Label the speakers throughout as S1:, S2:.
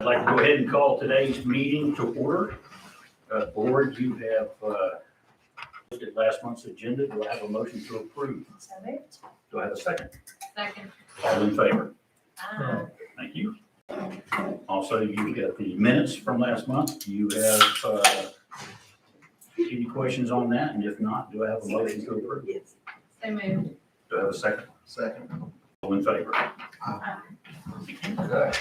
S1: I'd like to go ahead and call today's meeting to order. Board, you have looked at last month's agenda. Do I have a motion to approve?
S2: So moved.
S1: Do I have a second?
S2: Second.
S1: All in favor?
S2: Aye.
S1: Thank you. Also, you got the minutes from last month. Do you have any questions on that? And if not, do I have a motion to approve?
S2: Yes. So moved.
S1: Do I have a second?
S3: Second.
S1: All in favor?
S4: Okay.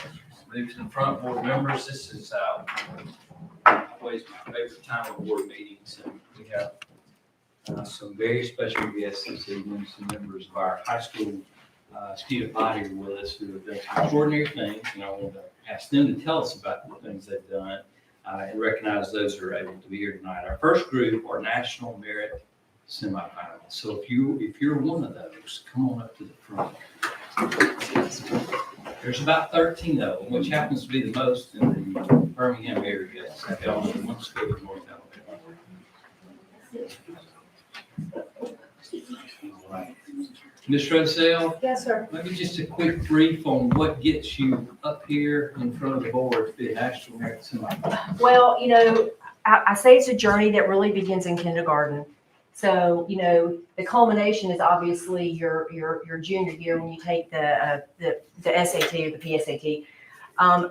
S4: Move to the front, board members. This is always my favorite time of board meetings. And we have some very special guests this evening, some members of our high school student body are with us who have done some extraordinary things. And I want to ask them to tell us about the things they've done and recognize those who are able to be here tonight. Our first group are National Merit semifinalists. So if you're one of those, come on up to the front. There's about 13 of them, which happens to be the most in the Birmingham area. So they all in one school in North Alabama. All right. Ms. Rosell,
S2: Yes, sir.
S4: maybe just a quick brief on what gets you up here in front of the board to be a National Merit Semifinalist.
S5: Well, I say it's a journey that really begins in kindergarten. So, the culmination is obviously your junior year when you take the SAT or the PSAT.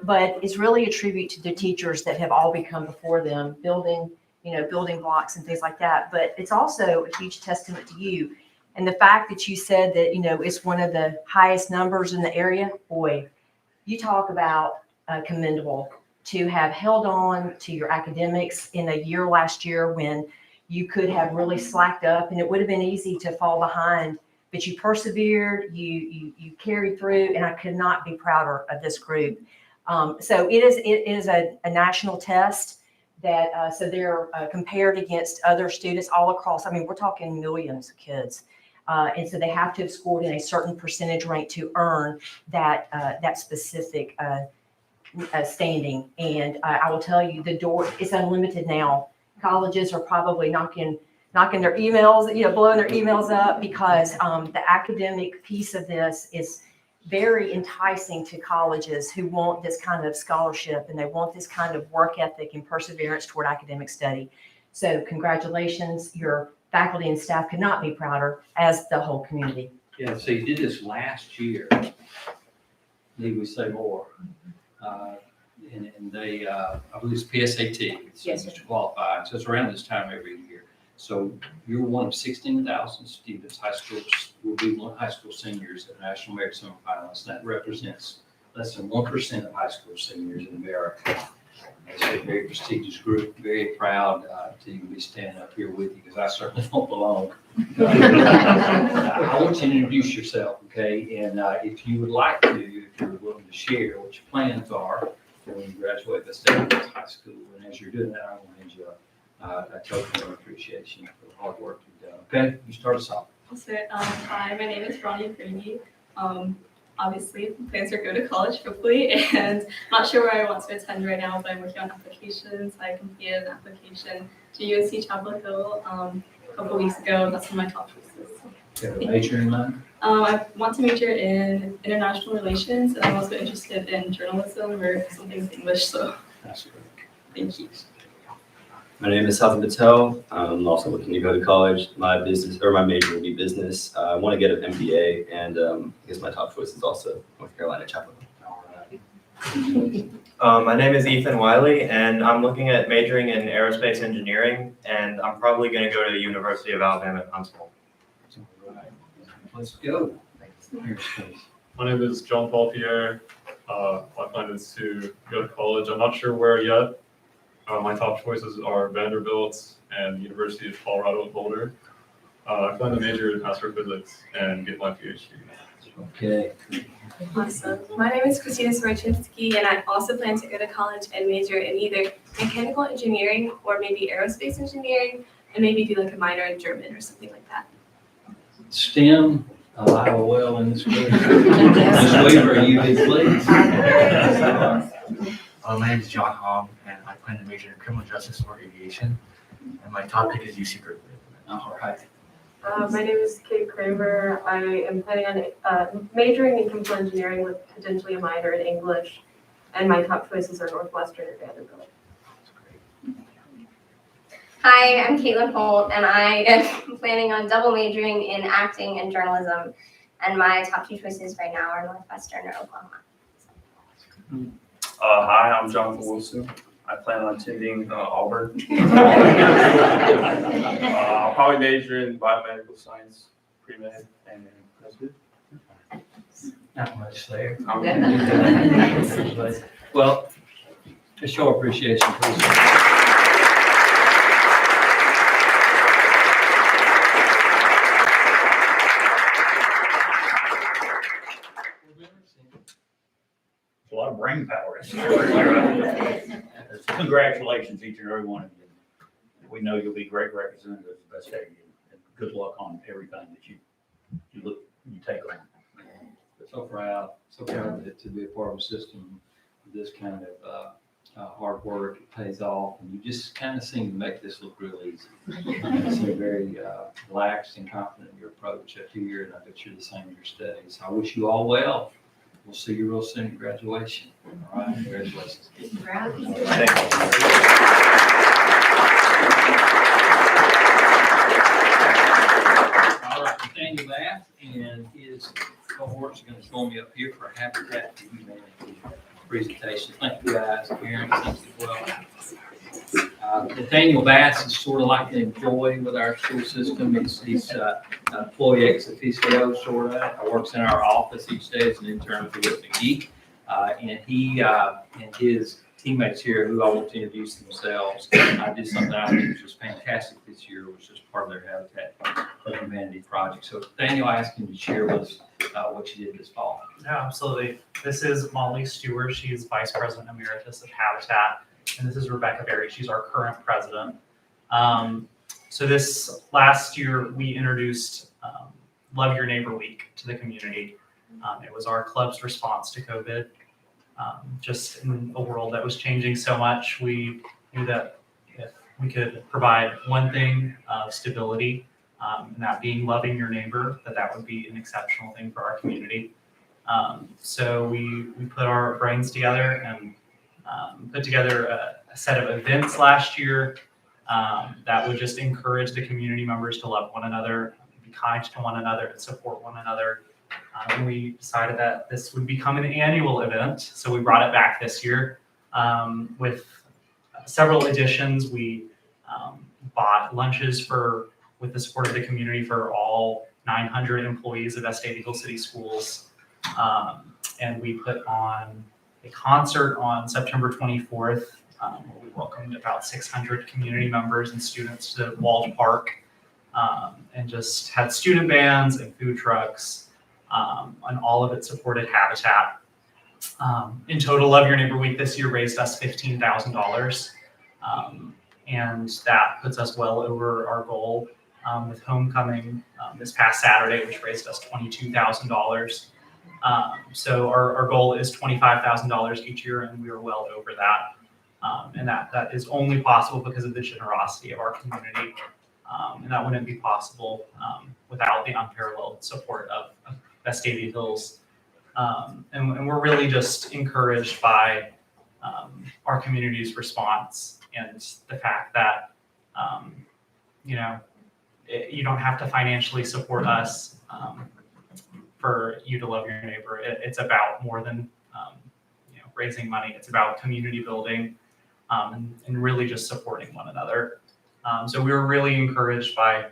S5: But it's really a tribute to the teachers that have all become before them, building blocks and things like that. But it's also a huge testament to you. And the fact that you said that, it's one of the highest numbers in the area, boy, you talk about commendable to have held on to your academics in a year last year when you could have really slacked up and it would have been easy to fall behind, but you persevered, you carried through, and I could not be prouder of this group. So it is a national test that, so they're compared against other students all across. I mean, we're talking millions of kids. And so they have to have scored in a certain percentage rank to earn that specific standing. And I will tell you, the door is unlimited now. Colleges are probably knocking their emails, blowing their emails up because the academic piece of this is very enticing to colleges who want this kind of scholarship and they want this kind of work ethic and perseverance toward academic study. So congratulations, your faculty and staff could not be prouder, as the whole community.
S4: Yeah, so you did this last year. Need we say more? And they, I believe it's PSAT,
S5: Yes,
S4: it's qualified. So it's around this time every year. So you're one of 16,000 students. High schools will be high school seniors at National Merit Semifinalists. That represents less than 1% of high school seniors in America. It's a very prestigious group. Very proud to even be standing up here with you because I certainly don't belong. I want you to introduce yourself, okay? And if you would like to, if you're willing to share what your plans are when you graduate Vestavia High School, and as you're doing that, I want to hand you a token of appreciation for the hard work you've done. Okay, you start us off.
S6: Hi, my name is Ronnie Brady. Obviously, plans are to go to college, hopefully, and not sure where I want to attend right now, but I'm working on applications. I completed an application to UNC Chapel Hill a couple weeks ago. That's one of my top choices.
S4: Do you have a major in mind?
S6: I want to major in international relations, and I'm also interested in journalism or something English, so
S4: That's great.
S6: thank you.
S7: My name is Sathan Patel. I'm also looking to go to college. My major will be business. I want to get an MBA, and I guess my top choice is also North Carolina Chapel Hill.
S4: All right.
S3: My name is Ethan Wiley, and I'm looking at majoring in aerospace engineering, and I'm probably going to go to the University of Alabama at Huntsville.
S4: All right. Let's go. Aerospace.
S8: My name is John Paul Pierre. My plan is to go to college. I'm not sure where yet. My top choices are Vanderbilt and University of Colorado at Boulder. I plan to major in astrophysics and get my PhD.
S4: Okay.
S9: Awesome. My name is Christina Sorochinsky, and I also plan to go to college and major in either mechanical engineering or maybe aerospace engineering, and maybe do like a minor in German or something like that.
S4: STEM, alive and well in this group. Ms. Weaver, you be please.
S10: My name is John Hom, and I plan to major in criminal justice or aviation, and my top pick is UC Berkeley.
S4: All right.
S9: My name is Kate Kramer. I am planning on majoring in chemical engineering with potentially a minor in English. and my top choices are Northwestern and Vanderbilt.
S11: Hi, I'm Caitlin Holt, and I am planning on double majoring in acting and journalism. And my top 2 choices right now are Northwestern or Oklahoma.
S12: Hi, I'm Jonathan Wilson. I plan on attending Auburn. I'll probably major in biomedical science, pre-med, and that's good.
S4: Not much there.
S12: Um,
S4: Well, a show of appreciation, please.
S1: A lot of brain power. Congratulations, each and every one of you. We know you'll be great representatives of Vestavia, and good luck on everything that you take on.
S4: So proud to be a part of a system with this kind of hard work. It pays off, and you just kind of seem to make this look real easy. You seem very relaxed and confident in your approach up here, and I bet you're the same in your studies. I wish you all well. We'll see you real soon at graduation. All right, congratulations. All right, Nathaniel Bath and his cohorts are going to join me up here for a Habitat for Humanity presentation. Thank you guys, Karen, thanks as well. Nathaniel Bass is sort of like an employee with our school system. He's employee ex officio, sort of. Works in our office each day as an intern with McGee. And he and his teammates here, who I want to introduce themselves, did something I think was just fantastic this year, which was part of their Habitat for Humanity project. So Nathaniel, I asked him to share with us what you did this fall.
S13: Yeah, absolutely. This is Molly Stewart. She's Vice President Emeritus of Habitat. And this is Rebecca Berry. She's our current president. So this last year, we introduced Love Your Neighbor Week to the community. It was our club's response to COVID. Just in a world that was changing so much, we knew that if we could provide one thing of stability, and that being loving your neighbor, that would be an exceptional thing for our community. So we put our brains together and put together a set of events last year that would just encourage the community members to love one another, be kind to one another, and support one another. And we decided that this would become an annual event, so we brought it back this year with several additions. We bought lunches with the support of the community for all 900 employees of Vestavia Eagle City Schools, and we put on a concert on September 24th. Where we welcomed about 600 community members and students to Walsh Park, and just had student bands and food trucks. And all of it supported Habitat. In total, Love Your Neighbor Week this year raised us $15,000. And that puts us well over our goal with homecoming this past Saturday, which raised us $22,000. So our goal is $25,000 each year, and we are well over that. And that is only possible because of the generosity of our community. And that wouldn't be possible without the unparalleled support of Vestavia Hills. And we're really just encouraged by our community's response and the fact that, you don't have to financially support us for you to love your neighbor. It's about more than raising money. It's about community building and really just supporting one another. So we were really encouraged by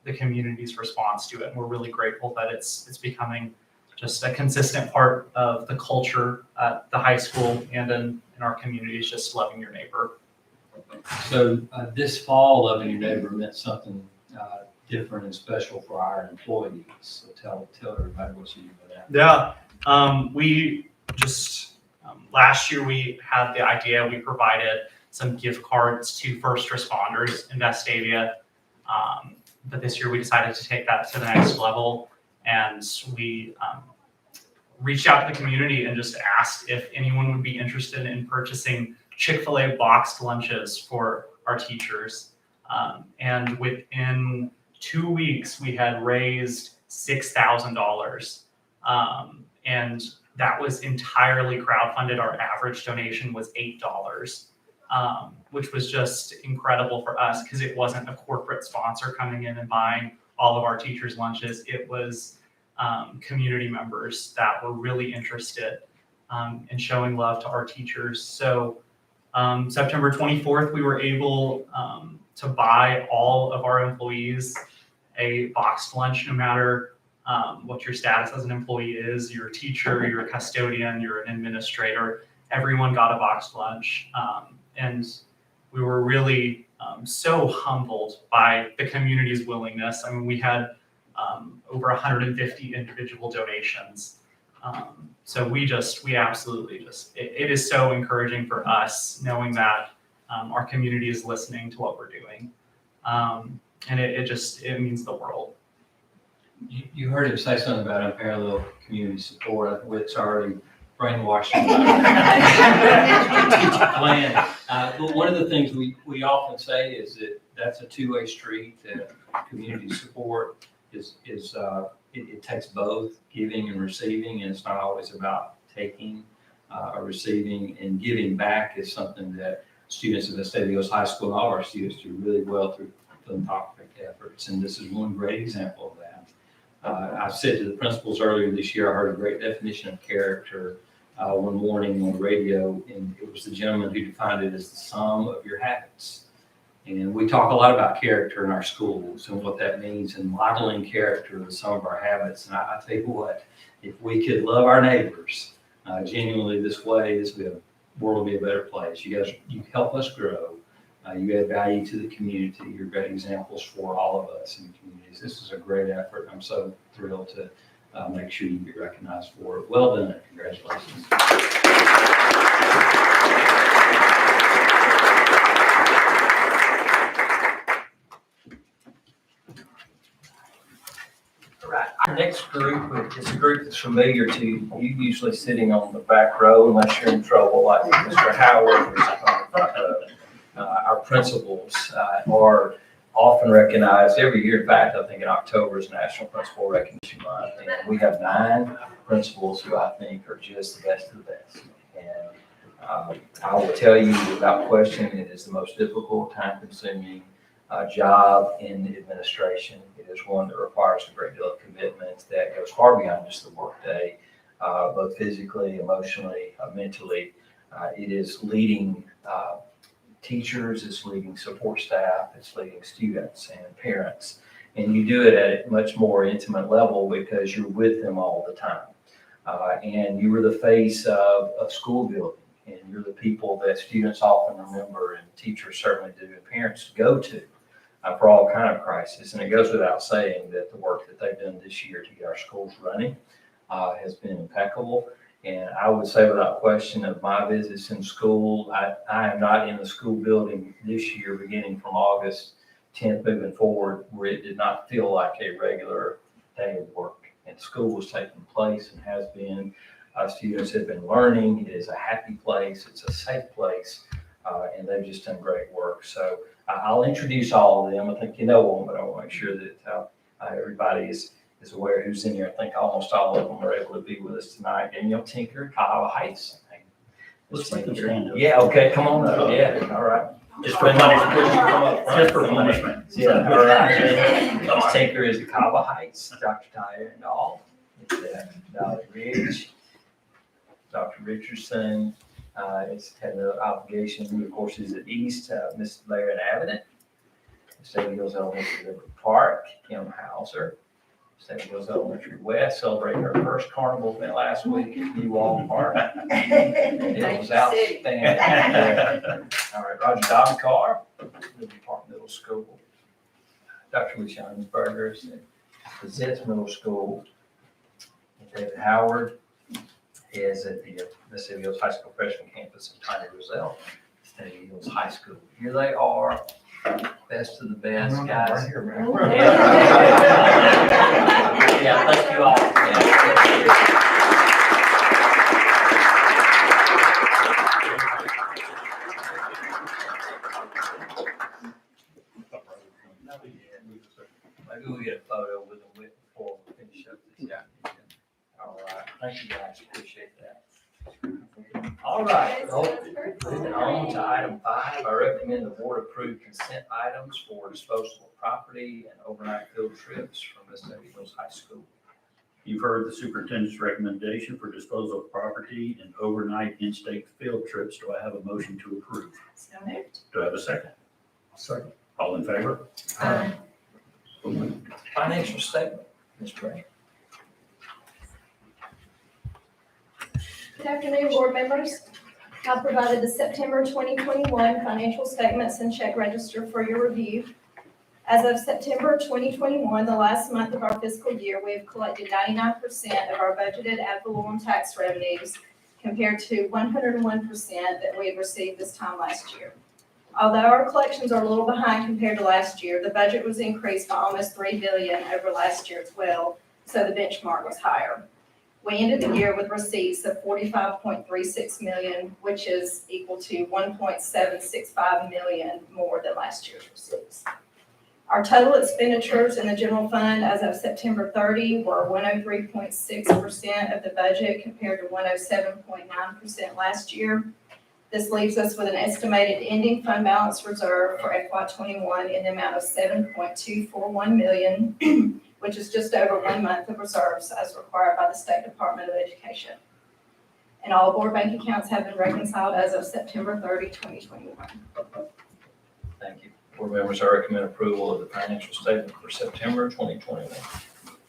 S13: the community's response to it. And we're really grateful that it's becoming just a consistent part of the culture at the high school and in our communities, just loving your neighbor.
S4: So this fall, Loving Your Neighbor meant something different and special for our employees. So tell everybody what you did with that.
S13: Yeah, we just, last year we had the idea, we provided some gift cards to first responders in Vestavia. But this year we decided to take that to the next level. And we reached out to the community and just asked if anyone would be interested in purchasing Chick-fil-A boxed lunches for our teachers. And within 2 weeks, we had raised $6,000. And that was entirely crowdfunded. Our average donation was $8, which was just incredible for us because it wasn't a corporate sponsor coming in and buying all of our teachers' lunches. It was community members that were really interested in showing love to our teachers. So September 24th, we were able to buy all of our employees a boxed lunch, no matter what your status as an employee is. You're a teacher, you're a custodian, you're an administrator. Everyone got a boxed lunch. And we were really so humbled by the community's willingness. I mean, we had over 150 individual donations. So we absolutely it is so encouraging for us knowing that our community is listening to what we're doing. And it means the world.
S4: You heard him say something about unparalleled community support. It's already brainwashing. Plan. But one of the things we often say is that that's a two-way street. Community support it takes both giving and receiving, and it's not always about taking or receiving. And giving back is something that students at Vestavia High School, all our students, do really well through philanthropic efforts, and this is one great example of that. I said to the principals earlier this year, I heard a great definition of character one morning on the radio, and it was the gentleman who defined it as the sum of your habits. And we talk a lot about character in our schools and what that means, and modeling character is some of our habits. And I tell you what, if we could love our neighbors genuinely this way, the world will be a better place. You guys, you help us grow. You add value to the community. You're great examples for all of us in the communities. This is a great effort. I'm so thrilled to make sure you get recognized for it. Well done. Congratulations.
S14: All right. Our next group is a group that's familiar to you, usually sitting on the back row unless you're in trouble, like Mr. Howard is on the front row. Our principals are often recognized every year. In fact, I think in October is National Principal Recognition Month. And we have 9 principals who I think are just the best of the best. And I will tell you without question, it is the most difficult, time-consuming job in the administration. It is one that requires a great deal of commitment that goes far beyond just the workday, both physically, emotionally, mentally. It is leading teachers, it's leading support staff, it's leading students and parents. And you do it at a much more intimate level because you're with them all the time. And you are the face of school building, and you're the people that students often remember, and teachers certainly do, and parents go to for all kind of crisis. And it goes without saying that the work that they've done this year to get our schools running has been impeccable. And I would say without question of my visits in school, I am not in the school building this year, beginning from August 10th moving forward, where it did not feel like a regular day of work. And school was taking place and has been. Students have been learning. It is a happy place. It's a safe place. And they've just done great work. So I'll introduce all of them. I think you know them, but I want to make sure that everybody is aware who's in here. I think almost all of them are able to be with us tonight. Daniel Tinker, Kyle Heights.
S1: Let's make them stand up.
S14: Yeah, okay, come on up. Yeah, all right.
S1: Just for punishment. Just for punishment.
S14: Yeah, all right. Ms. Tinker is at Kyle Heights. Dr. Tyler and all. Dolly Ridge. Dr. Richardson has had the obligation, who of course is at East, Ms. Larry Avenant. State Hills Elementary River Park, Kim Hauser. State Hills Elementary West celebrating her first carnival event last week at New Wall Park. It was outstanding. All right, Roger Dobby-Carr, Liberty Park Middle School. Dr. Lee Burgers at Zitz Middle School. David Howard is at the Vestavia Hills High School freshman campus in Tiny Roselle, Vestavia Hills High School. Here they are, best of the best guys. Right here, man. Yeah, thank you all. Maybe we'll get a photo with them before we finish up this. Yeah. All right, thank you guys. appreciate that. All right, moving on to item 5, I recommend the board approve consent items for disposal of property and overnight field trips from Vestavia Hills High School.
S1: You've heard the superintendent's recommendation for disposal of property and overnight in-state field trips. Do I have a motion to approve?
S2: So moved.
S1: Do I have a second?
S12: Second.
S1: All in favor?
S2: Aye.
S1: So moved.
S14: Financial statement, Ms. Gray.
S15: Good afternoon, board members. I provided the September 2021 financial statements and check register for your review. As of September 2021, the last month of our fiscal year, we have collected 99% of our budgeted ad valorem tax revenues compared to 101% that we had received this time last year. Although our collections are a little behind compared to last year, the budget was increased by almost $3 billion over last year as well, so the benchmark was higher. We ended the year with receipts of $45.36 million, which is equal to $1.765 million more than last year's receipts. Our total expenditures in the general fund as of September 30 were 103.6% of the budget compared to 107.9% last year. This leaves us with an estimated ending fund balance reserve for FY21 in the amount of $7.241 million, which is just over 1 month of reserves as required by the State Department of Education. And all board bank accounts have been reconciled as of September 30, 2021.
S14: Thank you. Board members, I recommend approval of the financial statement for September 2021.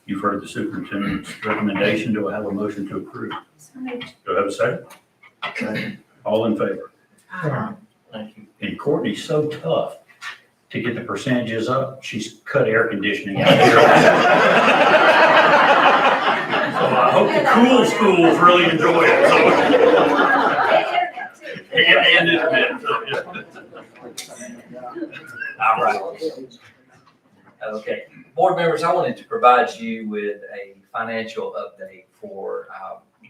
S1: You've heard the superintendent's recommendation. Do I have a motion to approve?
S2: So moved.
S1: Do I have a second?
S14: Second.
S1: All in favor?
S14: Thank you.
S1: And Courtney's so tough to get the percentages up, she's cut air conditioning out here. So I hope the cool schools really enjoy it. And internet. So,
S14: All right. Okay, board members, I wanted to provide you with a financial update for,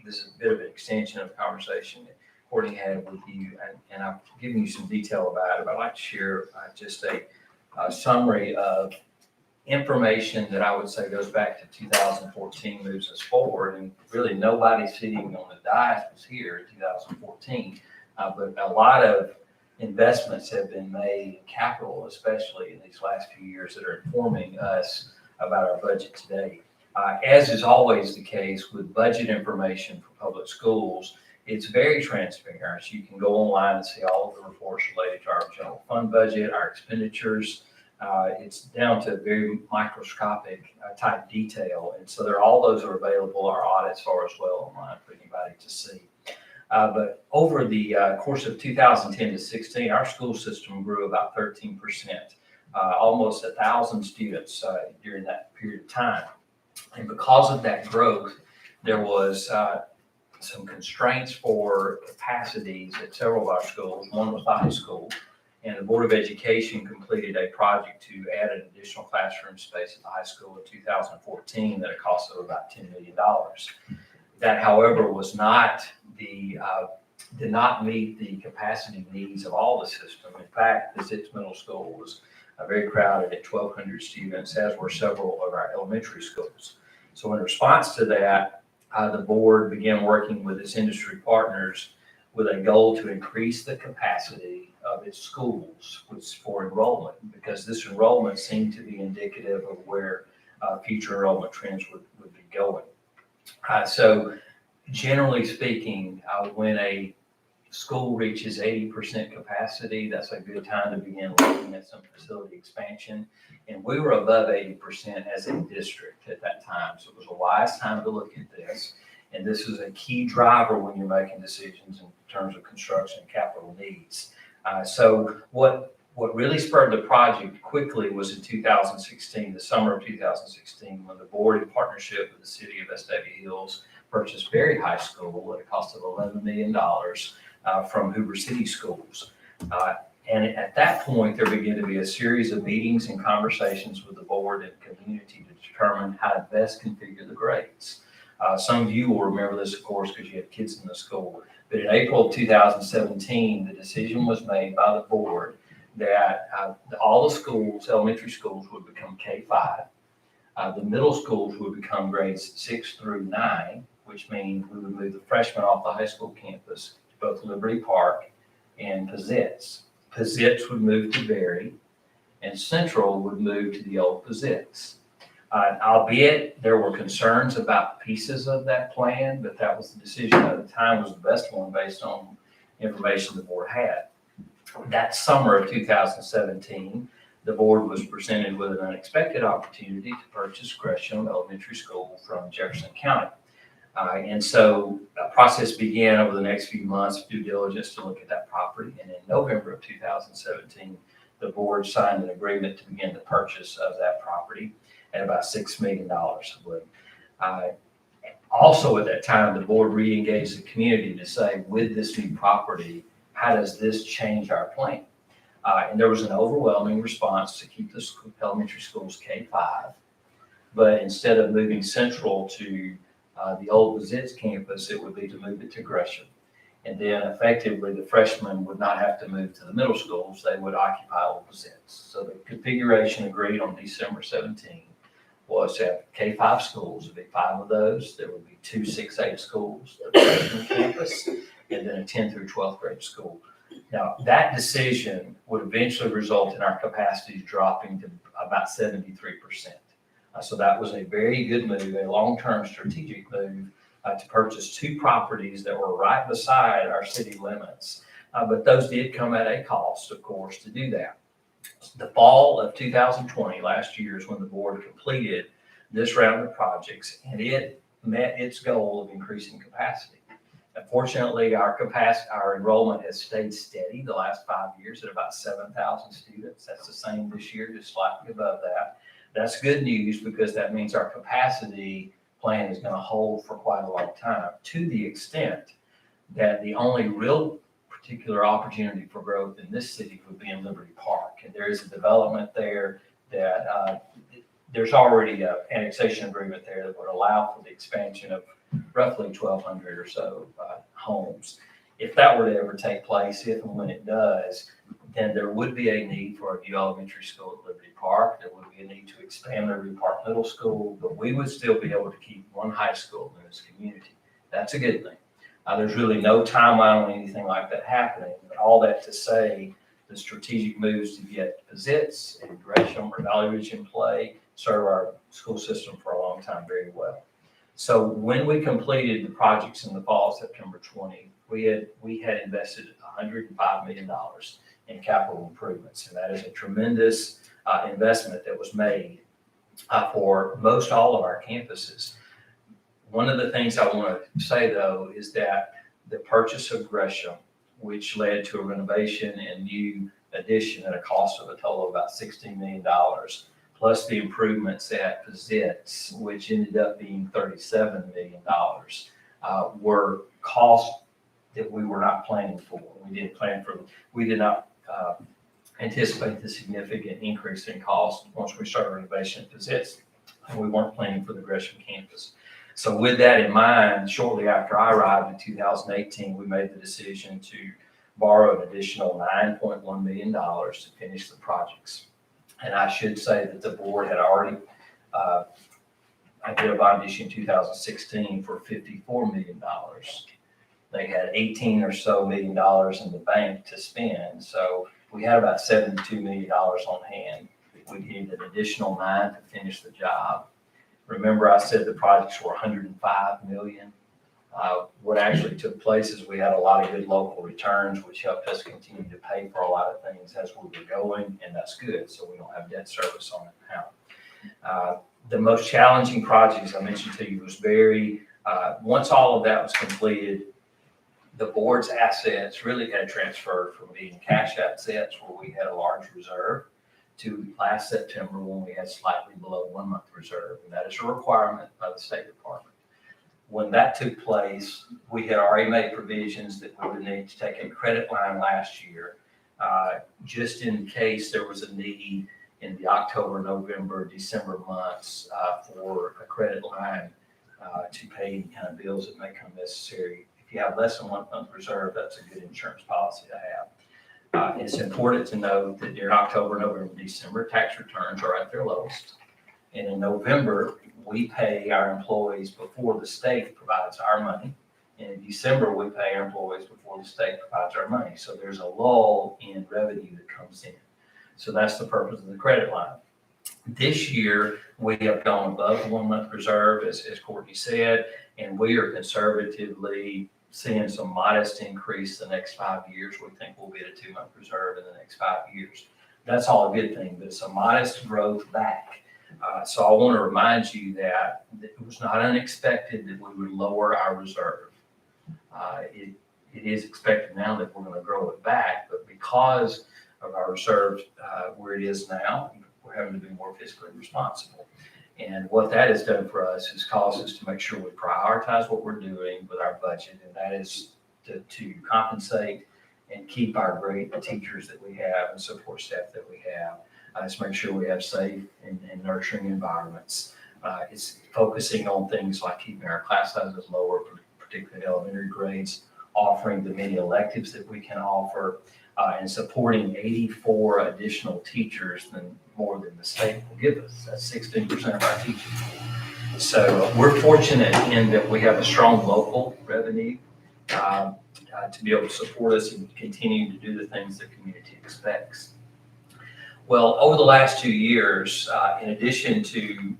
S14: this is a bit of an extension of the conversation that Courtney had with you, and I've given you some detail about it, but I'd like to share just a summary of information that I would say goes back to 2014, moves us forward, and really nobody sitting on the dais was here in 2014, but a lot of investments have been made in capital, especially in these last few years, that are informing us about our budget today. As is always the case with budget information for public schools, it's very transparent. You can go online and see all of the reports related to our general fund budget, our expenditures. It's down to very microscopic type detail. And so all those are available. Our audits are as well online for anybody to see. But over the course of 2010 to 16, our school system grew about 13%, almost 1,000 students during that period of time. And because of that growth, there was some constraints for capacities at several of our schools. One was the high school, and the Board of Education completed a project to add an additional classroom space at the high school in 2014 at a cost of about $10 million. That, however, was not did not meet the capacity needs of all the system. In fact, the Sixth Middle School was very crowded at 1,200 students, as were several of our elementary schools. So in response to that, the board began working with its industry partners with a goal to increase the capacity of its schools for enrollment, because this enrollment seemed to be indicative of where future enrollment trends would be going. So generally speaking, when a school reaches 80% capacity, that's a good time to begin looking at some facility expansion. And we were above 80% as a district at that time. So it was a wise time to look at this. And this is a key driver when you're making decisions in terms of construction and capital needs. So what really spurred the project quickly was in 2016, the summer of 2016, when the board, in partnership with the city of Vestavia Hills, purchased Berry High School at a cost of $11 million from Hoover City Schools. And at that point, there began to be a series of meetings and conversations with the board and community to determine how to best configure the grades. Some of you will remember this, of course, because you had kids in the school. But in April of 2017, the decision was made by the board that all the schools, elementary schools, would become K-5. The middle schools would become grades 6 through 9, which means we would move the freshmen off the high school campus to both Liberty Park and Pizzitz. Pizzitz would move to Berry, and Central would move to the old Pizzitz. Albeit there were concerns about pieces of that plan, but that was the decision at the time was the best one based on information the board had. That summer of 2017, the board was presented with an unexpected opportunity to purchase Gresham Elementary School from Jefferson County. And so a process began over the next few months of due diligence to look at that property. And in November of 2017, the board signed an agreement to begin the purchase of that property at about $6 million, I believe. Also at that time, the board re-engaged the community to say, with this new property, how does this change our plan? And there was an overwhelming response to keep the elementary schools K-5. But instead of moving Central to the old Pizzitz campus, it would be to move it to Gresham. And then effectively, the freshmen would not have to move to the middle schools. They would occupy old Pizzitz. So the configuration agreed on December 17 was to have K-5 schools. There'd be 5 of those. There would be 2 6-8 schools, the freshman campus, and then a 10 through 12th grade school. Now, that decision would eventually result in our capacities dropping to about 73%. So that was a very good move, a long-term strategic move to purchase 2 properties that were right beside our city limits. But those did come at a cost, of course, to do that. The fall of 2020, last year, is when the board completed this round of projects, and it met its goal of increasing capacity. Unfortunately, our enrollment has stayed steady the last 5 years at about 7,000 students. That's the same this year, just slightly above that. That's good news because that means our capacity plan is going to hold for quite a long time, to the extent that the only real particular opportunity for growth in this city would be in Liberty Park. And there is a development there that there's already an annexation agreement there that would allow for the expansion of roughly 1,200 or so homes. If that were to ever take place, if and when it does, then there would be a need for a new elementary school at Liberty Park. There would be a need to expand Liberty Park Middle School, but we would still be able to keep one high school in this community. That's a good thing. There's really no timeline on anything like that happening, but all that to say, the strategic moves to get Pizzitz and Gresham or Valley Ridge in play serve our school system for a long time very well. So when we completed the projects in the fall of September 20, we had invested $105 million in capital improvements, and that is a tremendous investment that was made for most all of our campuses. One of the things I want to say, though, is that the purchase of Gresham, which led to a renovation and new addition at a cost of a total of about $16 million, plus the improvements at Pizzitz, which ended up being $37 million, were costs that we were not planning for. We did not anticipate the significant increase in cost once we started renovation at Pizzitz, and we weren't planning for the Gresham campus. So with that in mind, shortly after I arrived in 2018, we made the decision to borrow an additional $9.1 million to finish the projects. And I should say that the board had already, I did a bond issue in 2016 for $54 million. They had 18 or so million dollars in the bank to spend. So we had about $72 million on hand. We needed an additional 9 to finish the job. Remember, I said the projects were $105 million. What actually took place is we had a lot of good local returns, which helped us continue to pay for a lot of things as we were going, and that's good. So we don't have debt service on it now. The most challenging project, as I mentioned to you, was once all of that was completed, the board's assets really had transferred from being cash assets where we had a large reserve to last September when we had slightly below 1 month reserve. And that is a requirement by the State Department. When that took place, we had already made provisions that we would need to take a credit line last year, just in case there was a need in the October, November, December months for a credit line to pay any kind of bills that may come necessary. If you have less than 1 month reserve, that's a good insurance policy to have. It's important to note that during October, November, December, tax returns are at their lowest. And in November, we pay our employees before the state provides our money. And in December, we pay our employees before the state provides our money. So there's a lull in revenue that comes in. So that's the purpose of the credit line. This year, we have gone above the 1 month reserve, as Courtney said, and we are conservatively seeing some modest increase the next 5 years. We think we'll be at a 2 month reserve in the next 5 years. That's all a good thing, but it's a modest growth back. So I want to remind you that it was not unexpected that we would lower our reserve. It is expected now that we're going to grow it back, but because of our reserve where it is now, we're having to be more fiscally responsible. And what that has done for us is caused us to make sure we prioritize what we're doing with our budget, and that is to compensate and keep our great teachers that we have and support staff that we have. Let's make sure we have safe and nurturing environments. It's focusing on things like keeping our class sizes lower, particularly elementary grades, offering the many electives that we can offer, and supporting 84 additional teachers more than the state will give us. That's 16% of our teachers. So we're fortunate in that we have a strong local revenue to be able to support us and continue to do the things the community expects. Well, over the last 2 years, in addition to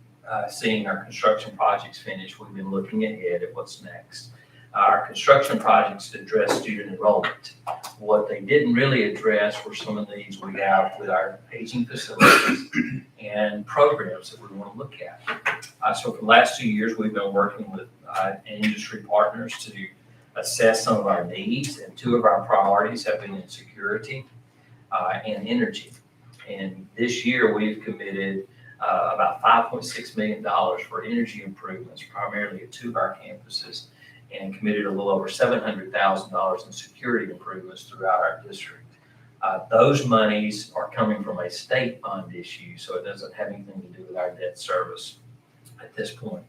S14: seeing our construction projects finished, we've been looking ahead at what's next. Our construction projects address student enrollment. What they didn't really address were some of the needs we have with our aging facilities and programs that we want to look at. So for the last 2 years, we've been working with industry partners to assess some of our needs, and 2 of our priorities have been in security and energy. And this year, we've committed about $5.6 million for energy improvements, primarily at 2 of our campuses, and committed a little over $700,000 in security improvements throughout our district. Those monies are coming from a state bond issue, so it doesn't have anything to do with our debt service at this point.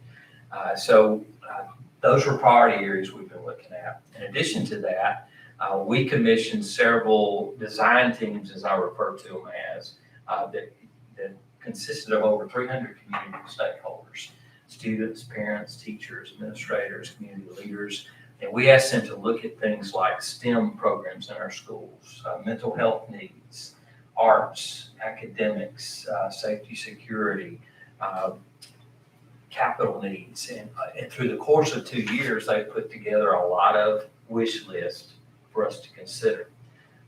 S14: Those were priority areas we've been looking at. In addition to that, we commissioned several design teams, as I refer to them as, that consisted of over 300 community stakeholders. Students, parents, teachers, administrators, community leaders, and we asked them to look at things like STEM programs in our schools, mental health needs, arts, academics, safety, security, capital needs. And through the course of 2 years, they put together a lot of wish lists for us to consider.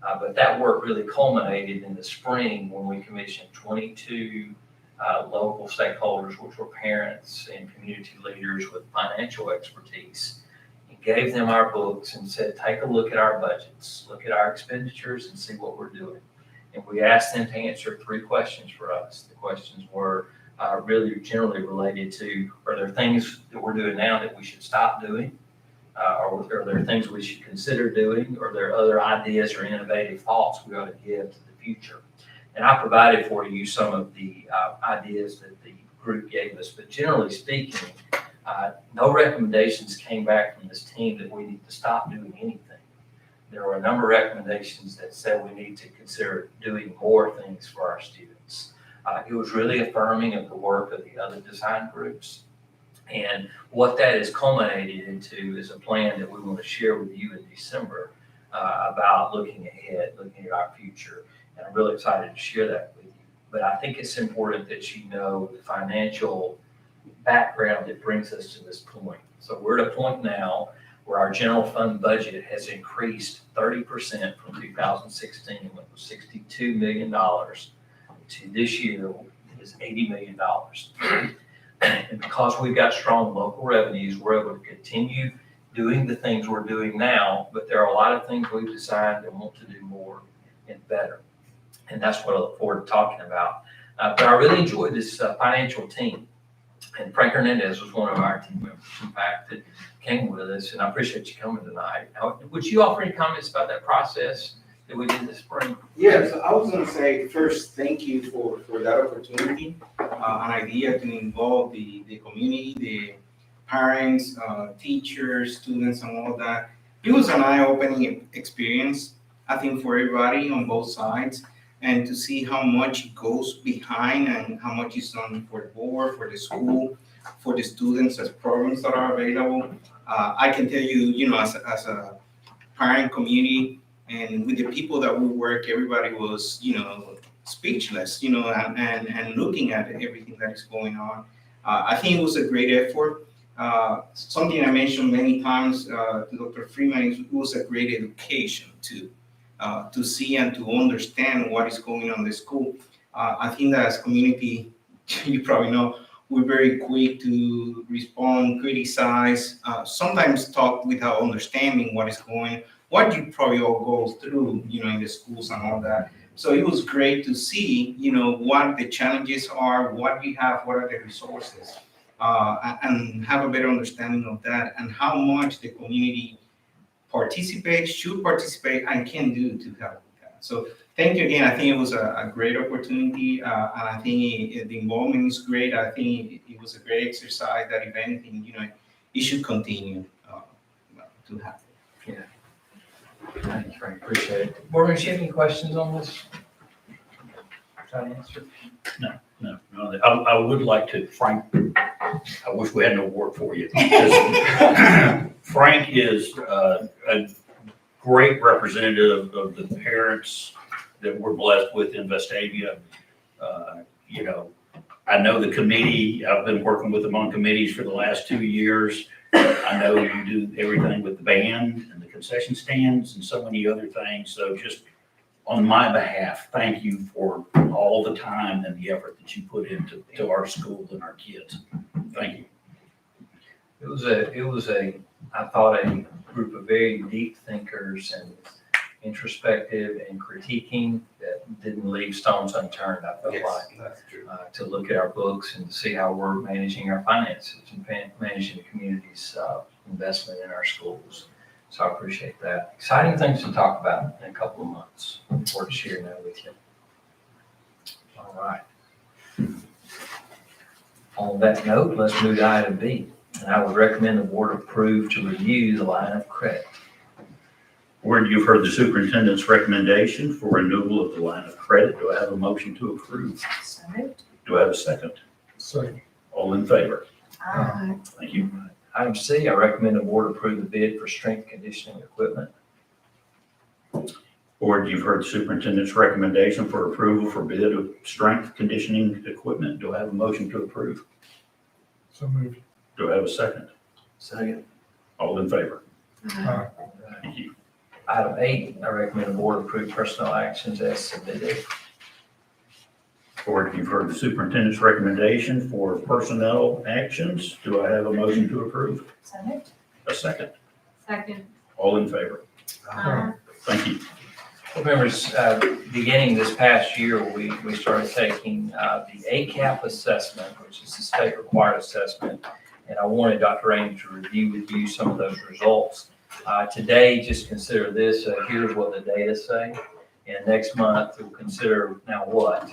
S14: But that work really culminated in the spring when we commissioned 22 local stakeholders, which were parents and community leaders with financial expertise, and gave them our books and said, take a look at our budgets, look at our expenditures and see what we're doing. And we asked them to answer 3 questions for us. The questions were really generally related to, are there things that we're doing now that we should stop doing? Or are there things we should consider doing? Or are there other ideas or innovative thoughts we ought to give to the future? And I provided for you some of the ideas that the group gave us, but generally speaking, no recommendations came back from this team that we need to stop doing anything. There were a number of recommendations that said we need to consider doing more things for our students. It was really affirming of the work of the other design groups. And what that has culminated into is a plan that we want to share with you in December about looking ahead, looking at our future. And I'm really excited to share that with you. But I think it's important that you know the financial background that brings us to this point. So we're at a point now where our general fund budget has increased 30% from 2016, when it was $62 million, to this year it is $80 million. And because we've got strong local revenues, we're able to continue doing the things we're doing now, but there are a lot of things we've decided and want to do more and better. And that's what I look forward to talking about. But I really enjoyed this financial team. And Frank Hernandez was one of our team members, in fact, that came with us, and I appreciate you coming tonight. Would you offer any comments about that process that we did this spring?
S16: Yeah, so I was going to say first, thank you for that opportunity, an idea to involve the community, the parents, teachers, students, and all that. It was an eye-opening experience, I think, for everybody on both sides, and to see how much goes behind and how much is done for the board, for the school, for the students as programs that are available. I can tell you, as a parent community and with the people that we work, everybody was, speechless, and looking at everything that is going on. I think it was a great effort. Something I mentioned many times to Dr. Freeman is it was a great education to see and to understand what is going on in the school. I think that as community, you probably know, we're very quick to respond, criticize, sometimes talk without understanding what you probably all go through, in the schools and all that. So it was great to see, what the challenges are, what we have, what are the resources, and have a better understanding of that and how much the community should participate, and can do to help with that. So thank you again. I think it was a great opportunity, and I think the involvement is great. I think it was a great exercise that, if anything, it should continue to happen.
S14: Thanks, Frank, appreciate it. Board members, you have any questions on this? Try to answer.
S1: No, I would like to, Frank, I wish we had no award for you. Because Frank is a great representative of the parents that we're blessed with in Vestavia. I know the committee, I've been working with them on committees for the last 2 years. I know you do everything with the band and the concession stands and so many other things. So just on my behalf, thank you for all the time and the effort that you put into our school and our kids. Thank you.
S14: It was I thought a group of very deep thinkers and introspective and critiquing that didn't leave stones unturned, I felt like.
S16: That's true.
S14: To look at our books and see how we're managing our finances and managing the community's investment in our schools. So I appreciate that. Exciting things to talk about in a couple of months. Look forward to sharing that with you. All right. On that note, let's move to item B. And I would recommend the board approve to review the line of credit.
S1: Board, you've heard the superintendent's recommendation for renewal of the line of credit. Do I have a motion to approve?
S5: So moved.
S1: Do I have a second?
S12: Second.
S1: All in favor?
S5: Aye.
S1: Thank you.
S14: Item C, I recommend the board approve the bid for strength conditioning equipment.
S1: Board, you've heard the superintendent's recommendation for approval for bid of strength conditioning equipment. Do I have a motion to approve?
S12: So moved.
S1: Do I have a second?
S14: Second.
S1: All in favor?
S12: Aye.
S1: Thank you.
S14: Item 8, I recommend the board approve personnel actions as submitted.
S1: Board, you've heard the superintendent's recommendation for personnel actions. Do I have a motion to approve?
S5: So moved.
S1: A second?
S2: Second.
S1: All in favor? Thank you.
S14: Board members, beginning this past year, we started taking the ACAP assessment, which is the state required assessment. And I wanted Dr. Rainey to review with you some of those results. Today, just consider this, here's what the data say. And next month, we'll consider now what.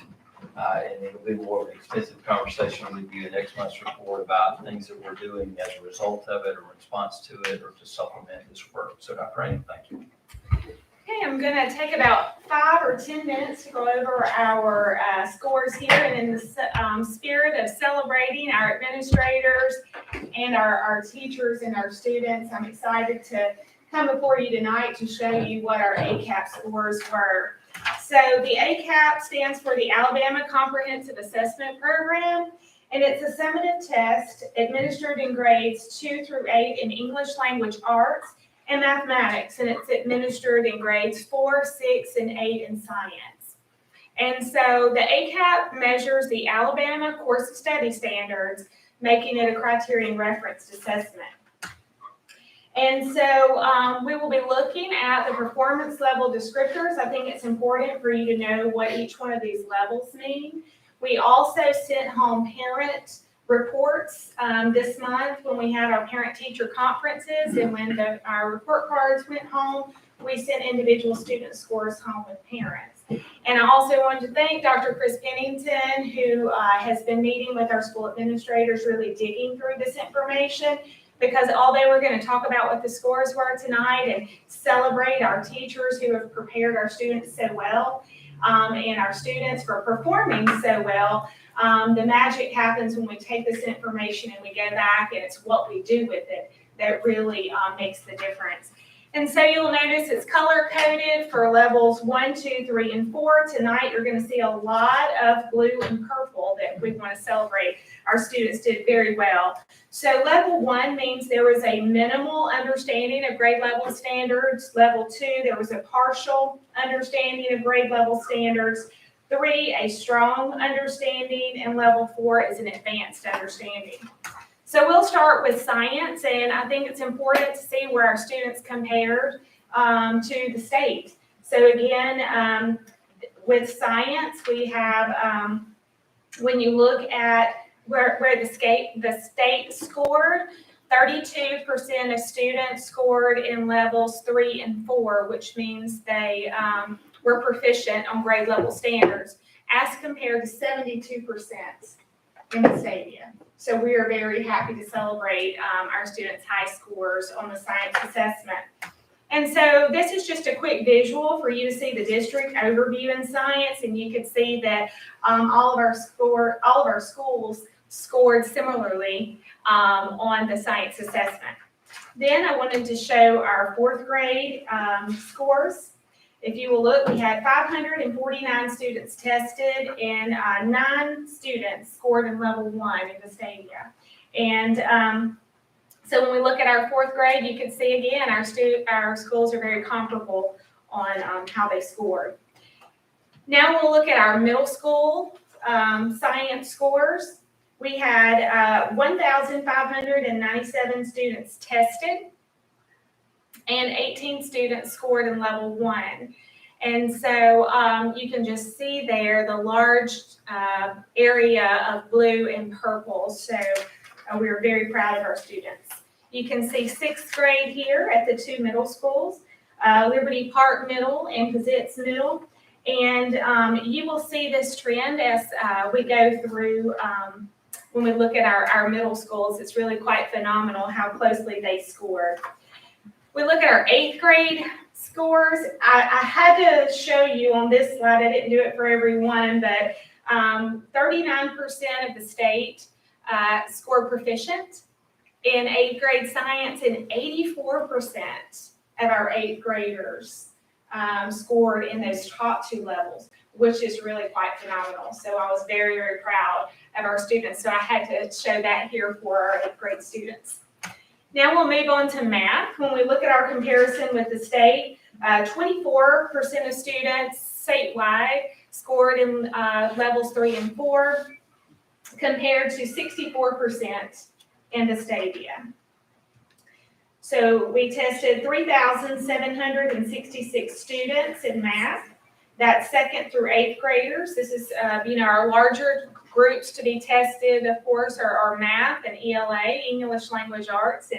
S14: And it'll be more of an extensive conversation with you in next month's report about things that we're doing as a result of it, or response to it, or to supplement this work. So Dr. Rainey, thank you.
S17: Okay, I'm going to take about 5 or 10 minutes to go over our scores here, and in the spirit of celebrating our administrators and our teachers and our students, I'm excited to come before you tonight to show you what our ACAP scores were. So the ACAP stands for the Alabama Comprehensive Assessment Program, and it's a summative test administered in grades 2 through 8 in English language arts and mathematics, and it's administered in grades 4, 6, and 8 in science. And so the ACAP measures the Alabama Course of Study Standards, making it a criterion referenced assessment. And so we will be looking at the performance level descriptors. I think it's important for you to know what each one of these levels mean. We also sent home parent reports this month when we had our parent-teacher conferences, and when our report cards went home, we sent individual student scores home with parents. And I also wanted to thank Dr. Chris Pennington, who has been meeting with our school administrators, really digging through this information, because although we're going to talk about what the scores were tonight and celebrate our teachers who have prepared our students so well, and our students for performing so well, The magic happens when we take this information and we go back, and it's what we do with it that really makes the difference. And so you'll notice it's color coded for levels 1, 2, 3, and 4. Tonight, you're going to see a lot of blue and purple that we want to celebrate. Our students did very well. So level 1 means there was a minimal understanding of grade level standards. Level 2, there was a partial understanding of grade level standards. 3, a strong understanding, and level 4 is an advanced understanding. So we'll start with science, and I think it's important to see where our students compared to the state. So again, with science, we have, when you look at where the state scored, 32% of students scored in levels 3 and 4, which means they were proficient on grade level standards, as compared to 72% in Vestavia. So we are very happy to celebrate our students' high scores on the science assessment. And so this is just a quick visual for you to see the district overview in science, and you can see that all of our schools scored similarly on the science assessment. Then I wanted to show our 4th grade scores. If you will look, we had 549 students tested, and 9 students scored in level 1 in Vestavia. And so when we look at our 4th grade, you can see again, our schools are very comparable on how they scored. Now we'll look at our middle school science scores. We had 1,597 students tested, and 18 students scored in level 1. And so you can just see there the large area of blue and purple. So we are very proud of our students. You can see 6th grade here at the 2 middle schools, Liberty Park Middle and Pizzitz Middle. And you will see this trend as we go through when we look at our middle schools. It's really quite phenomenal how closely they scored. We look at our 8th grade scores. I had to show you on this slide, I didn't do it for everyone, but 39% of the state scored proficient in 8th grade science, and 84% of our 8th graders scored in those top 2 levels, which is really quite phenomenal. So I was very, very proud of our students. So I had to show that here for our 8th grade students. Now we'll move on to math. When we look at our comparison with the state, 24% of students statewide scored in levels 3 and 4, compared to 64% in Vestavia. So we tested 3,766 students in math. That's 2nd through 8th graders. This is, our larger groups to be tested, of course, are math and ELA, English Language Arts.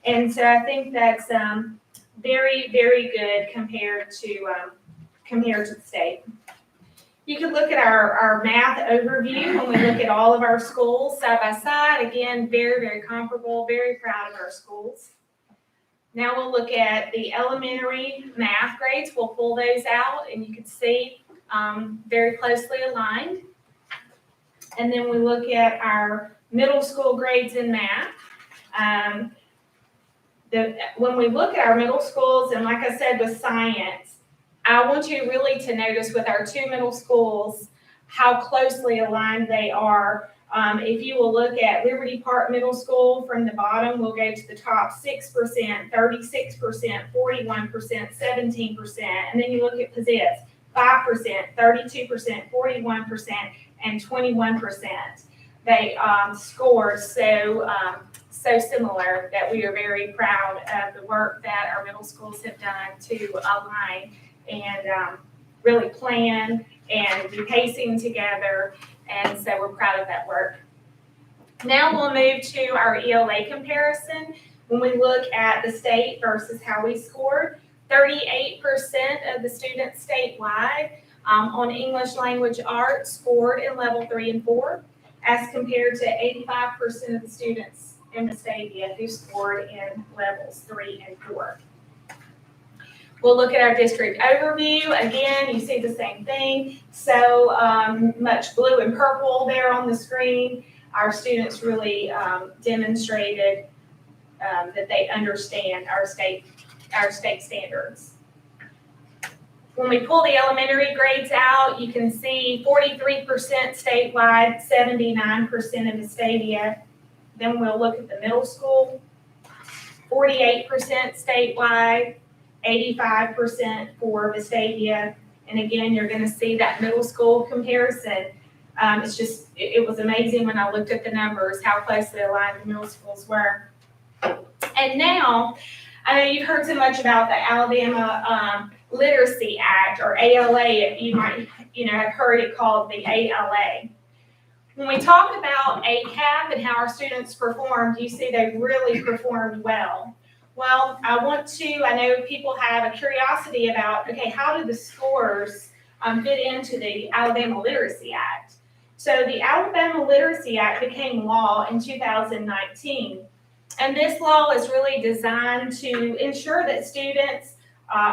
S17: And so I think that's very, very good compared to the state. You can look at our math overview when we look at all of our schools side by side. Again, very, very comparable, very proud of our schools. Now we'll look at the elementary math grades. We'll pull those out, and you can see very closely aligned. And then we look at our middle school grades in math. When we look at our middle schools, and like I said with science, I want you really to notice with our 2 middle schools how closely aligned they are. If you will look at Liberty Park Middle School from the bottom, we'll go to the top 6%, 36%, 41%, 17%. And then you look at Pizzitz, 5%, 32%, 41%, and 21%. They scored so similar that we are very proud of the work that our middle schools have done to align and really plan and do pacing together. And so we're proud of that work. Now we'll move to our ELA comparison. When we look at the state versus how we scored, 38% of the students statewide on English Language Arts scored in level 3 and 4, as compared to 85% of the students in Vestavia who scored in levels 3 and 4. We'll look at our district overview. Again, you see the same thing. So much blue and purple there on the screen. Our students really demonstrated that they understand our state standards. When we pull the elementary grades out, you can see 43% statewide, 79% of Vestavia. Then we'll look at the middle school, 48% statewide, 85% for Vestavia. And again, you're going to see that middle school comparison. It was amazing when I looked at the numbers, how closely aligned the middle schools were. And now, I know you've heard so much about the Alabama Literacy Act, or ALA. You might, have heard it called the ALA. When we talk about ACAP and how our students performed, you see they really performed well. Well, I know people have a curiosity about, okay, how do the scores fit into the Alabama Literacy Act? So the Alabama Literacy Act became law in 2019. And this law is really designed to ensure that students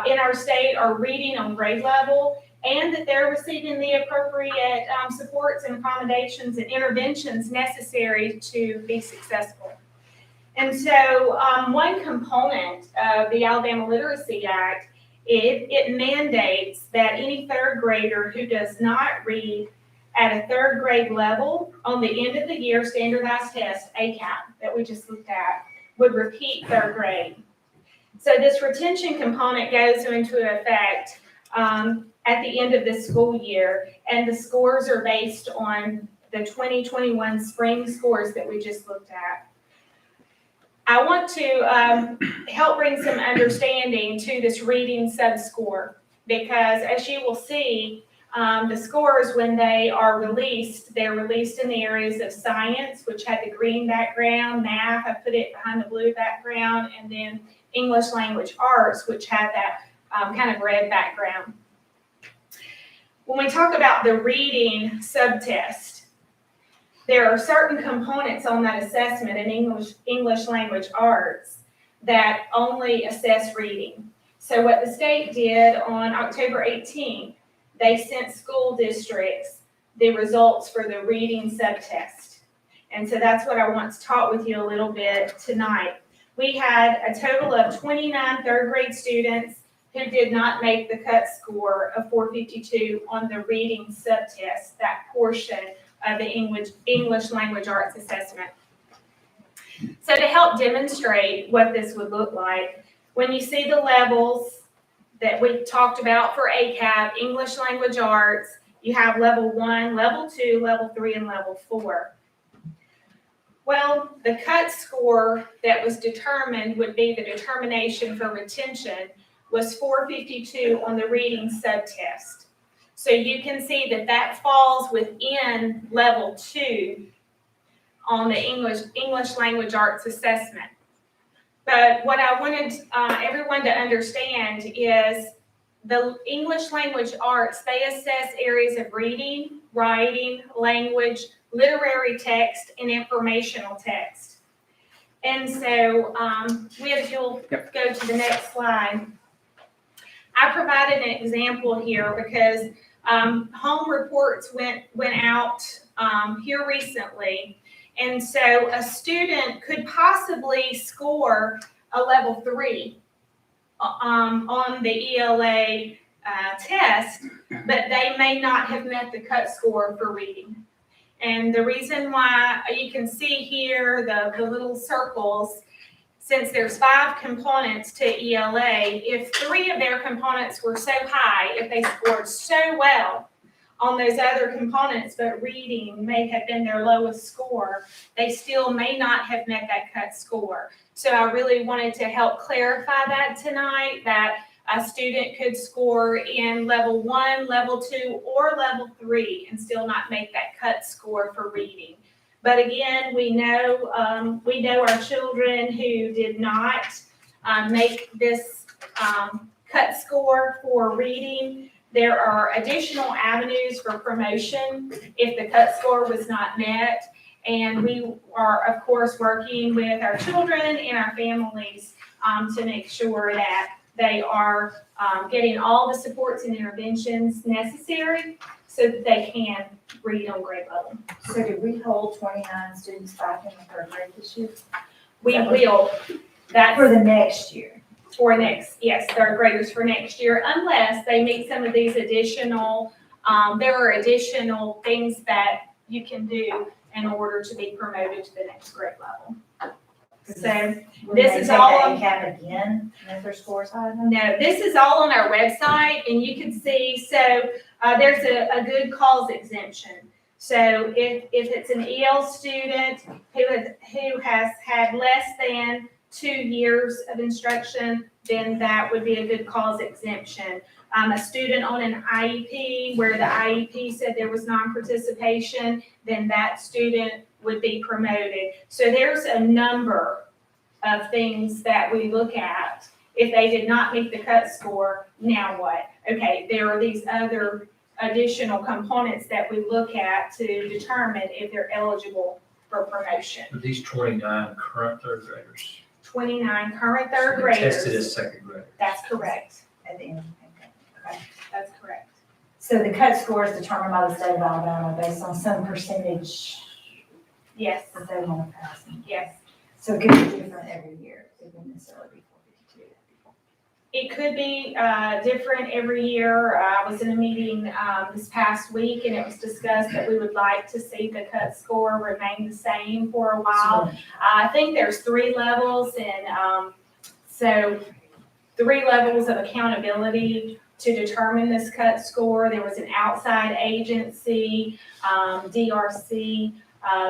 S17: in our state are reading on grade level and that they're receiving the appropriate supports and accommodations and interventions necessary to be successful. And so one component of the Alabama Literacy Act, it mandates that any third grader who does not read at a third grade level on the end of the year standardized test, ACAP, that we just looked at, would repeat third grade. So this retention component goes into effect at the end of this school year, and the scores are based on the 2021 spring scores that we just looked at. I want to help bring some understanding to this reading sub-score, because as you will see, the scores, when they are released, they're released in the areas of science, which had the green background, math, I put it behind the blue background, and then English language arts, which had that kind of red background. When we talk about the reading subtest, there are certain components on that assessment in English language arts that only assess reading. So what the state did on October 18th, they sent school districts the results for the reading subtest. And so that's what I want to talk with you a little bit tonight. We had a total of 29 third grade students who did not make the cut score of 452 on the reading subtest, that portion of the English language arts assessment. So to help demonstrate what this would look like, when you see the levels that we talked about for ACAP, English language arts, you have level 1, level 2, level 3, and level 4. Well, the cut score that was determined would be the determination for retention was 452 on the reading subtest. So you can see that that falls within level 2 on the English language arts assessment. But what I wanted everyone to understand is the English language arts, they assess areas of reading, writing, language, literary text, and informational text. And so if you'll go to the next slide. I provided an example here because home reports went out here recently. And so a student could possibly score a level 3 on the ELA test, but they may not have met the cut score for reading. And the reason why, you can see here the little circles, since there's 5 components to ELA, if 3 of their components were so high, if they scored so well on those other components, but reading may have been their lowest score, they still may not have met that cut score. So I really wanted to help clarify that tonight, that a student could score in level 1, level 2, or level 3 and still not make that cut score for reading. But again, we know our children who did not make this cut score for reading. There are additional avenues for promotion if the cut score was not met. And we are, of course, working with our children and our families to make sure that they are getting all the supports and interventions necessary so that they can read on grade level.
S18: So did we hold 29 students back in the third grade this year?
S17: We will, that's
S18: For the next year?
S17: for next, yes, third graders for next year, unless they meet some of these additional, there are additional things that you can do in order to be promoted to the next grade level. So
S18: Will
S17: this
S18: they
S17: is
S18: take
S17: all
S18: the
S17: on-
S18: ACAP again, and if their scores high enough?
S17: No, this is all on our website, and you can see, so, there's a good cause exemption. So if it's an EL student who has had less than 2 years of instruction, then that would be a good cause exemption. A student on an IEP where the IEP said there was non-participation, then that student would be promoted. So there's a number of things that we look at. If they did not meet the cut score, now what? Okay, there are these other additional components that we look at to determine if they're eligible for promotion.
S14: But these 29 current third graders.
S17: 29 current third
S14: So they Tested
S17: graders.
S14: as second graders.
S17: That's correct.
S18: At the end, okay.
S17: That's correct.
S18: So the cut score is determined by the state of Alabama based on some percentage
S17: Yes,
S18: that they want to pass.
S17: yes.
S18: So it could be different every year. It wouldn't necessarily be 452.
S17: It could be different every year. I was in a meeting this past week, and it was discussed that we would like to see the cut score remain the same for a while. I think there's 3 levels, and so 3 levels of accountability to determine this cut score. There was an outside agency, DRC.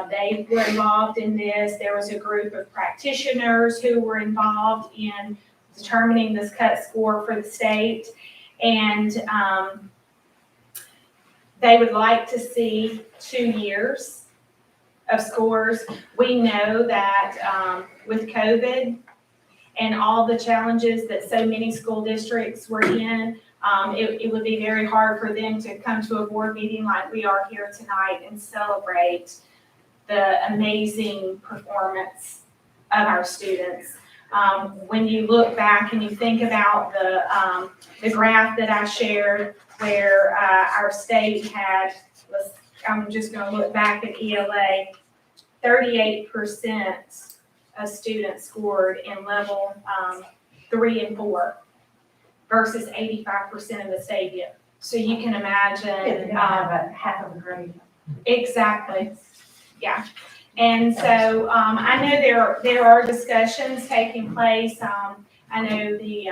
S17: They were involved in this. There was a group of practitioners who were involved in determining this cut score for the state. And they would like to see 2 years of scores. We know that with COVID and all the challenges that so many school districts were in, it would be very hard for them to come to a board meeting like we are here tonight and celebrate the amazing performance of our students. When you look back and you think about the graph that I shared where our state had, I'm just gonna look back at ELA, 38% of students scored in level 3 and 4 versus 85% of the state did. So you can imagine.
S18: They're gonna have a half of a grade.
S17: Exactly, yeah. And so, I know there are discussions taking place. I know the,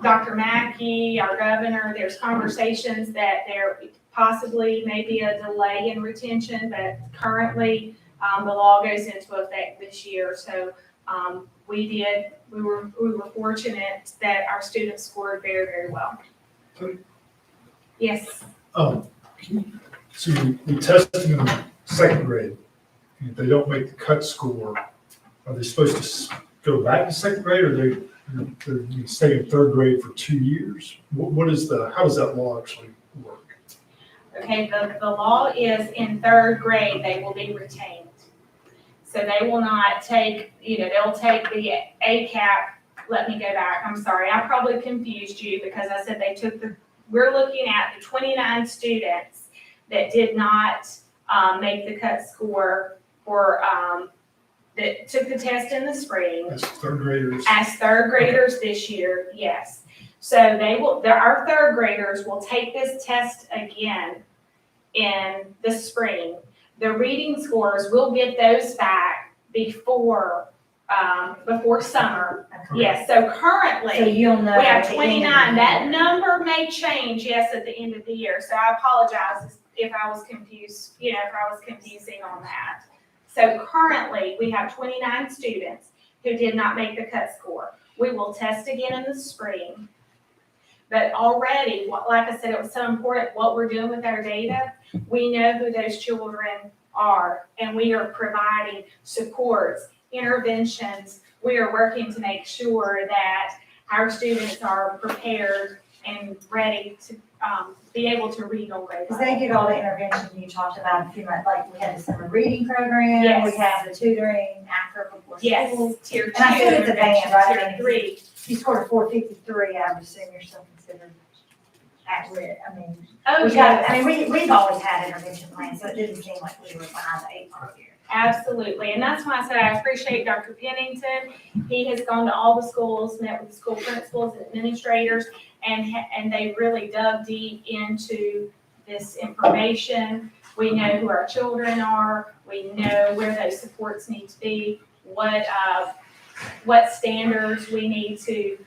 S17: Dr. Mackey, our governor, there's conversations that there possibly may be a delay in retention, but currently, the law goes into effect this year. So, we were fortunate that our students scored very, very well. Yes.
S19: So we tested in the second grade. If they don't make the cut score, are they supposed to go back to second grade, or they stay in third grade for 2 years? How does that law actually work?
S17: Okay, the law is in third grade, they will be retained. So they will not take, they'll take the ACAP, let me go back, I'm sorry, I probably confused you because I said we're looking at the 29 students that did not make the cut score for, that took the test in the spring.
S19: As third graders?
S17: As third graders this year, yes. So our third graders will take this test again in the spring. The reading scores, we'll get those back before summer. Yes, so currently.
S18: So you'll know.
S17: We have
S18: at the end of the
S17: 29. That
S18: year.
S17: number may change, yes, at the end of the year. So I apologize if I was confused, if I was confusing on that. So currently, we have 29 students who did not make the cut score. We will test again in the spring. But already, like I said, it was so important what we're doing with our data. We know who those children are, and we are providing supports, interventions. We are working to make sure that our students are prepared and ready to, be able to read on grade
S18: Because
S17: level.
S18: they get all the intervention you talked about a few months, like we had the summer reading program,
S17: Yes.
S18: we have the tutoring after before
S17: Yes,
S18: school.
S17: tier two,
S18: And I assume it's advanced, right? I
S17: tier
S18: mean,
S17: three.
S18: If you scored a 453, I would assume you're still considered at risk. I mean,
S17: Oh,
S18: we've
S17: yes.
S18: got, I mean, we've always had intervention plans, so it didn't seem like we were behind the 8 ball here.
S17: Absolutely, and that's why I said I appreciate Dr. Pennington. He has gone to all the schools, met with the school principals and administrators, and they really dug deep into this information. We know who our children are, we know where those supports need to be, what standards we need to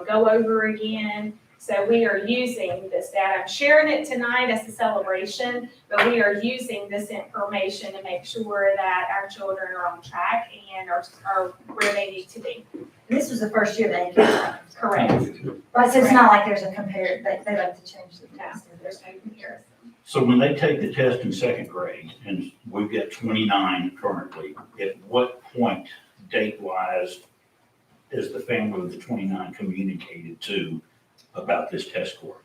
S17: go over again. So we are using this data. I'm sharing it tonight as a celebration, but we are using this information to make sure that our children are on track and are where they need to be.
S18: And this was the first year they came.
S17: Correct.
S18: Right, so it's not like there's a compare, they like to change the
S17: No,
S18: test.
S17: there's no comparison.
S1: So when they take the test in second grade, and we've got 29 currently, at what point, date-wise, is the family of the 29 communicated to about this test score?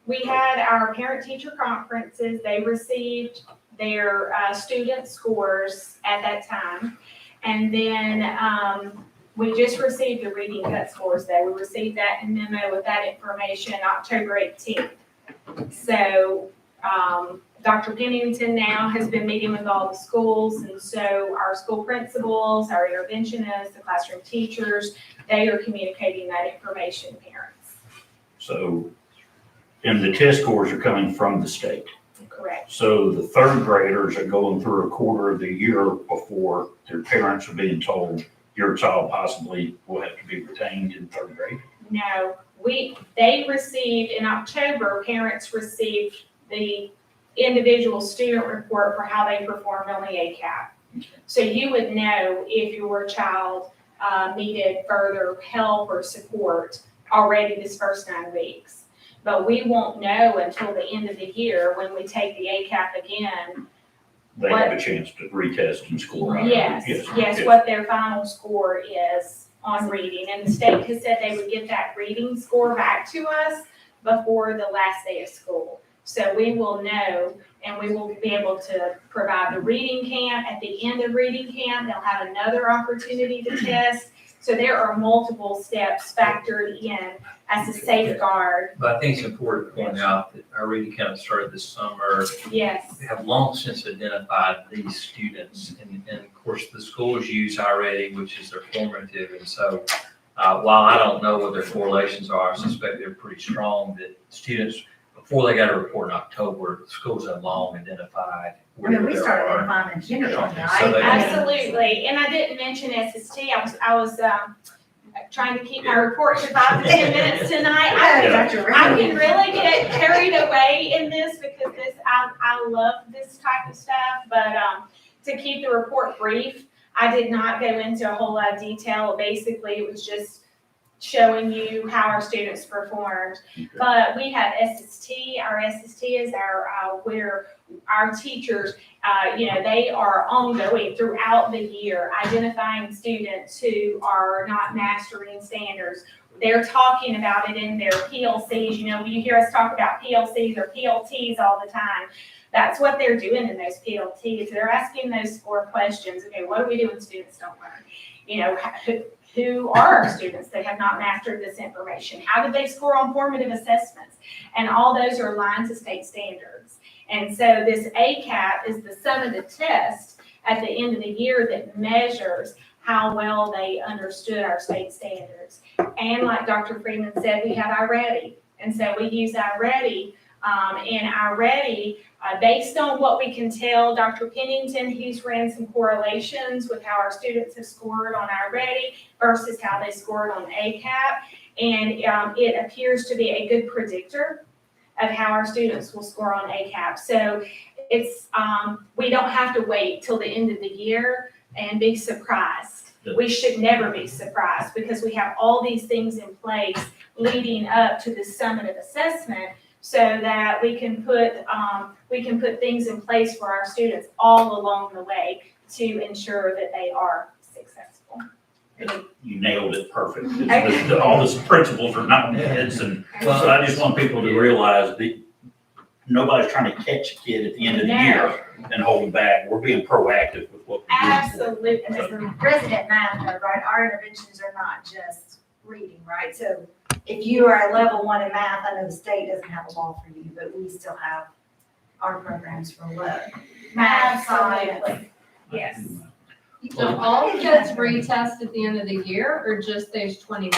S17: We had our parent-teacher conferences. They received their student scores at that time. And then we just received the reading cut scores though. We received that in memo with that information October 18th. So Dr. Pennington now has been meeting with all the schools, and so our school principals, our interventionists, the classroom teachers, they are communicating that information to parents.
S1: So, and the test scores are coming from the state.
S17: Correct.
S1: So the third graders are going through a quarter of the year before their parents are being told your child possibly will have to be retained in third grade.
S17: No, they received, in October, parents received the individual student report for how they performed on the ACAP. So you would know if your child needed further help or support already this first 9 weeks. But we won't know until the end of the year when we take the ACAP again.
S1: They have a chance to retest and score.
S17: Yes, what their final score is on reading. And the state has said they would get that reading score back to us before the last day of school. So we will know, and we will be able to provide the reading camp. At the end of reading camp, they'll have another opportunity to test. So there are multiple steps factored in as a safeguard.
S4: But I think it's important to point out that our reading camp started this summer.
S17: Yes.
S4: We have long since identified these students, and of course, the schools use iReady, which is their formative, and so while I don't know what their correlations are, I suspect they're pretty strong, that students, before they got a report in October, schools have long identified
S18: I
S4: where
S18: mean, we
S4: they
S18: started
S4: are.
S18: identifying in kindergarten,
S4: So they-
S17: Absolutely, and I didn't mention SST. I was trying to keep my report to 5 to 10 minutes tonight. I can really get carried away in this because I love this type of stuff, but to keep the report brief, I did not go into a whole lot of detail. Basically, it was just showing you how our students performed. But we have SST. Our SST is where our teachers, they are ongoing throughout the year, identifying students who are not mastering standards. They're talking about it in their PLCs. You hear us talk about PLCs or PLTs all the time. That's what they're doing in those PLTs. They're asking those 4 questions. Okay, what do we do when students don't learn? Who are our students that have not mastered this information? How did they score on formative assessments? And all those are aligned to state standards. And so this ACAP is the sum of the test at the end of the year that measures how well they understood our state standards. And like Dr. Freeman said, we have iReady. And so we use iReady. And iReady, based on what we can tell, Dr. Pennington, he's ran some correlations with how our students have scored on iReady versus how they scored on ACAP. And it appears to be a good predictor of how our students will score on ACAP. So it's we don't have to wait till the end of the year and be surprised. We should never be surprised because we have all these things in place leading up to the summative assessment so that we can put things in place for our students all along the way to ensure that they are successful.
S1: You nailed it perfect. All the principals are not heads, and so I just want people to realize that nobody's trying to catch a kid at the end of the year and hold them back. We're being proactive with what we're doing.
S17: Absolutely.
S18: And as a resident math nerd, right, our interventions are not just reading, right? So if you are a level 1 in math, I know the state doesn't have a law for you, but we still have our programs for math, science.
S17: Absolutely. Yes.
S2: So all kids retest at the end of the year or just age 29?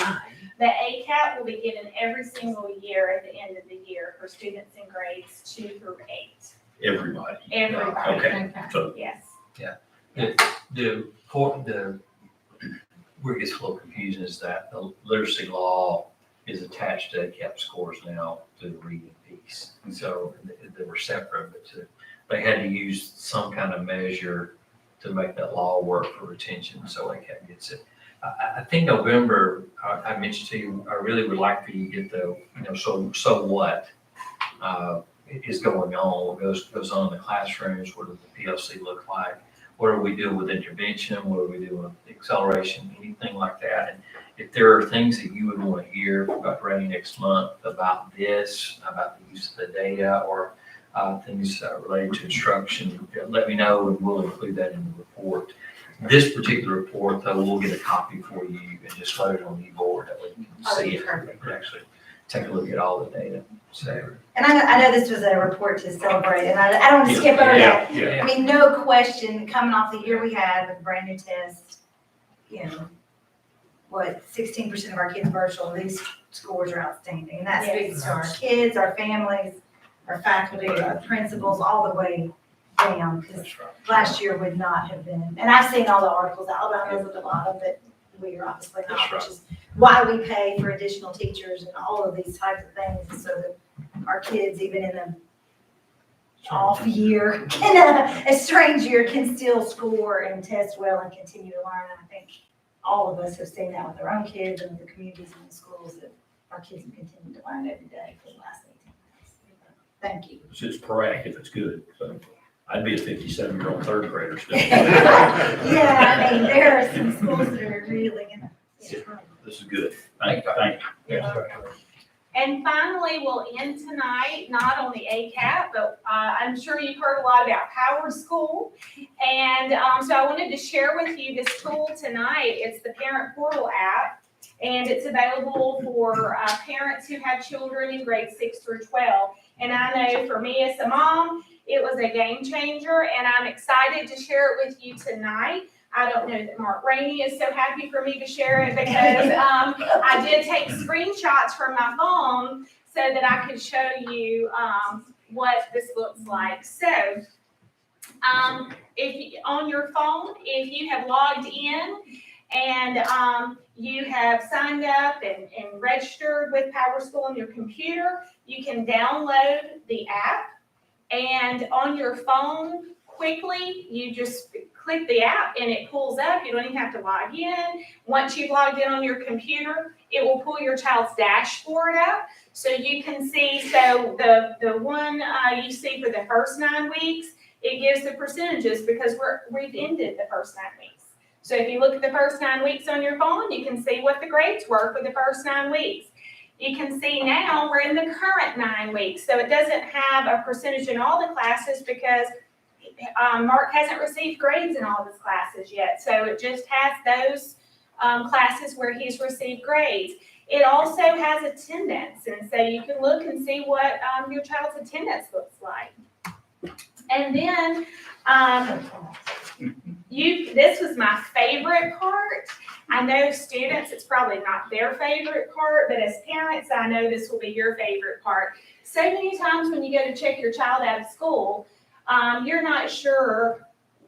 S17: The ACAP will be given every single year at the end of the year for students in grades 2 through 8.
S1: Everybody.
S17: Everybody.
S1: Okay. So
S17: Yes.
S4: Where it gets a little confusing is that the literacy law is attached to ACAP scores now to the reading piece. And so they were separate, but they had to use some kind of measure to make that law work for retention, so ACAP gets it. I think November, I mentioned to you, I really would like for you to get the, so what is going on, what goes on in the classrooms, what does the PLC look like? What do we do with intervention? What do we do with acceleration? Anything like that. And if there are things that you would want to hear about Ready next month about this, about the use of the data, or things related to instruction, let me know and we'll include that in the report. This particular report, though, we'll get a copy for you and just load it on the board that way you can see it. And actually take a look at all the data. So.
S18: And I know this was a report to celebrate, and I don't want to skip over that. I mean, no question, coming off the year we had with brand new tests, 16% of our kids virtual, these scores are outstanding. And that speaks to our kids, our families, our faculty, our principals, all the way down, because last year would not have been. And I've seen all the articles, Alabama's at the bottom, but we are obviously not, which is why we pay for additional teachers and all of these types of things, so that our kids, even in an off year, in a strange year, can still score and test well and continue to learn. And I think all of us have seen that with our own kids and with the communities and the schools, that our kids have continued to learn every day for the last 18 months. Thank you.
S1: It's proactive, it's good. So I'd be a 57-year-old third grader still.
S18: Yeah, I mean, there are some schools that are really gonna.
S1: This is good. Thank you.
S17: And finally, we'll end tonight, not on the ACAP, but I'm sure you've heard a lot about Power School. And so I wanted to share with you this tool tonight. It's the Parent Portal app, and it's available for parents who have children in grades 6 through 12. And I know for me as a mom, it was a game changer, and I'm excited to share it with you tonight. I don't know that Mark Rainey is so happy for me to share it, because I did take screenshots from my phone so that I could show you what this looks like. So on your phone, if you have logged in and you have signed up and registered with Power School on your computer, you can download the app, and on your phone, quickly, you just click the app and it pulls up. You don't even have to log in. Once you've logged in on your computer, it will pull your child's dashboard up. So you can see, so the one you see for the first 9 weeks, it gives the percentages because we've ended the first 9 weeks. So if you look at the first 9 weeks on your phone, you can see what the grades were for the first 9 weeks. You can see now we're in the current 9 weeks. So it doesn't have a percentage in all the classes because Mark hasn't received grades in all of his classes yet. So it just has those classes where he's received grades. It also has attendance. And so you can look and see what your child's attendance looks like. And then this was my favorite part. I know students, it's probably not their favorite part, but as parents, I know this will be your favorite part. So many times when you go to check your child out of school, you're not sure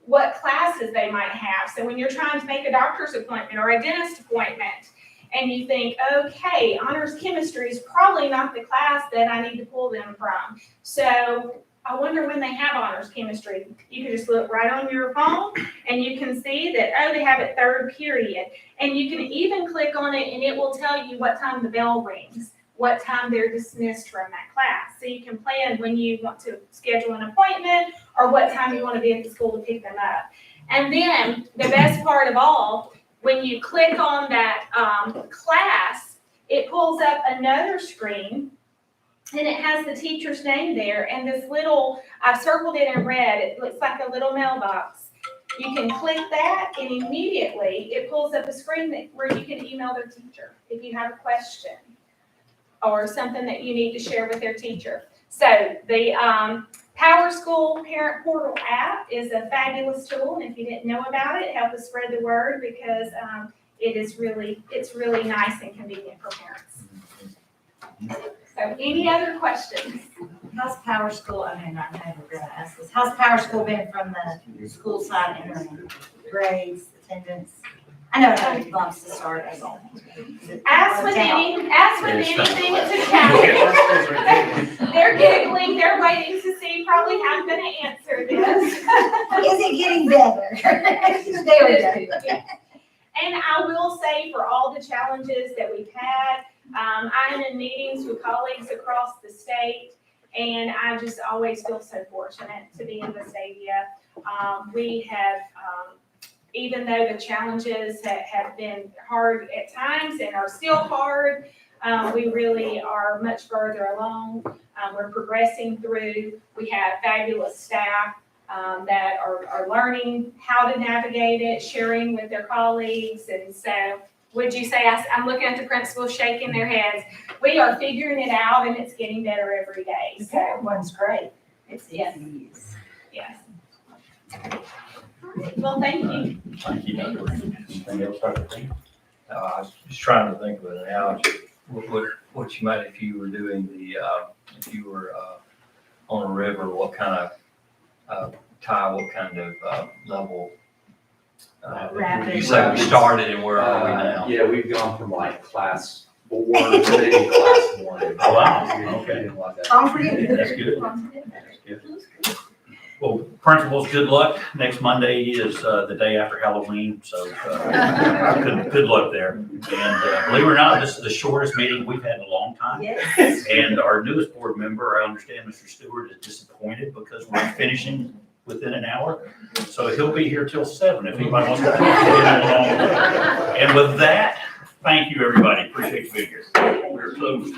S17: what classes they might have. So when you're trying to make a doctor's appointment or a dentist appointment, and you think, okay, honors chemistry is probably not the class that I need to pull them from. So I wonder when they have honors chemistry. You can just look right on your phone and you can see that, oh, they have it third period. And you can even click on it and it will tell you what time the bell rings, what time they're dismissed from that class. So you can plan when you want to schedule an appointment or what time you want to be at the school to pick them up. And then the best part of all when you click on that class, it pulls up another screen and it has the teacher's name there and this little, I've circled it in red, it looks like a little mailbox. You can click that and immediately it pulls up a screen where you can email their teacher if you have a question or something that you need to share with their teacher. So the Power School Parent Portal app is a fabulous tool, and if you didn't know about it, help us spread the word because it's really nice and convenient for parents. So any other questions?
S18: How's Power School, I mean, I'm never gonna ask this, how's Power School been from the school side and grades, attendance? I know it loves to start as all.
S17: As with anything, it's a challenge. They're giggling, they're waiting to see probably how I'm gonna answer this.
S18: Is it getting better? There we go.
S17: And I will say for all the challenges that we've had, I am in meetings with colleagues across the state, and I just always feel so fortunate to be in Vestavia. We have, even though the challenges have been hard at times and are still hard, we really are much further along. We're progressing through. We have fabulous staff that are learning how to navigate it, sharing with their colleagues. And so, would you say, I'm looking at the principals shaking their heads. We are figuring it out and it's getting better every day.
S18: The
S17: So,
S18: parent one's great. It's
S17: Yes.
S18: easy to use.
S17: yes. All right, well, thank you.
S1: Thank you, Dr. Green. Anything else, Dr. Green?
S14: I was just trying to think of an analogy, what you might, if you were doing if you were on a river, what kind of tide, what kind of level?
S18: Rapid.
S14: You say we started and where are we now?
S12: Yeah, we've gone from like class 4 to maybe class 1.
S1: Oh, wow, okay.
S12: Like that.
S18: Tom, for you.
S1: That's good. That's good. Well, principals, good luck. Next Monday is the day after Halloween, so good luck there. And believe it or not, this is the shortest meeting we've had in a long time.
S18: Yes.
S1: And our newest board member, I understand Mr. Stewart, is disappointed because we're finishing within an hour. So he'll be here till 7 if anybody wants to. And with that, thank you, everybody. Appreciate you being here. We're closed.